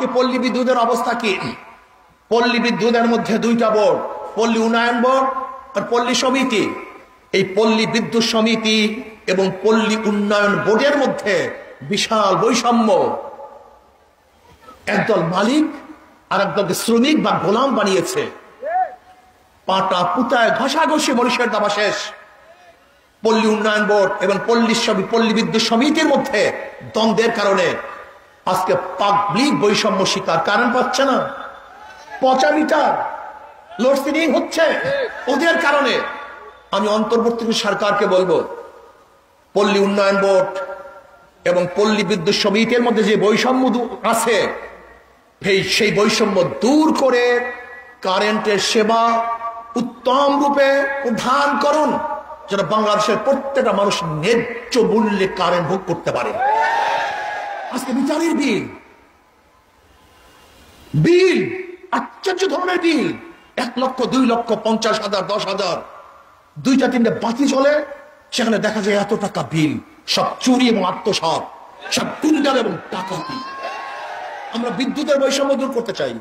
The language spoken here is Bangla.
আজকে পল্লী বিদ্যুতের অবস্থা কি? পল্লী বিদ্যুতের মধ্যে দুইটা বোর্ড, পল্লী উন্নয়ন বোর্ড আর পল্লী সমিতি। এই পল্লী বিদ্যুৎ সমিতি এবং পল্লী উন্নয়ন বোর্ডের মধ্যে বিশাল বৈষম্য। একদল মালিক আর একদলকে শ্রমিক বা গোলাম বানিয়েছে। পাটা পুতায় ঘষাঘষি মরিষের দাবা শেষ। পল্লী উন্নয়ন বোর্ড এবং পল্লী বিদ্যুৎ সমিতির মধ্যে দ্বন্দ্বের কারণে আজকে পাবলিক বৈষম্য শিকার। কারণ পাচ্ছে না, পচা মিটার, লোডশেডিং হচ্ছে ওদের কারণে। আমি অন্তর্বর্তী সরকারকে বলবো, পল্লী উন্নয়ন বোর্ড এবং পল্লী বিদ্যুৎ সমিতির মধ্যে যে বৈষম্য আছে সেই বৈষম্য দূর করে কারেন্টের সেবা উত্তম রূপে প্রদান করুন, যেন বাংলাদেশের প্রত্যেকটা মানুষ ন্যায্য মূল্যে কারেন্ট ভোগ করতে পারে। আজকে মিটারের বিল আশ্চর্য ধরনের বিল, 1 লক্ষ, 2 লক্ষ, 50,000, 10,000, 2-3টে বাতি চলে, সেখানে দেখা যায় এত টাকা বিল। সব চুরি এবং আত্মসাৎ, সব গুন্ডামি এবং ডাকাতি। আমরা বিদ্যুতের বৈষম্য দূর করতে চাই।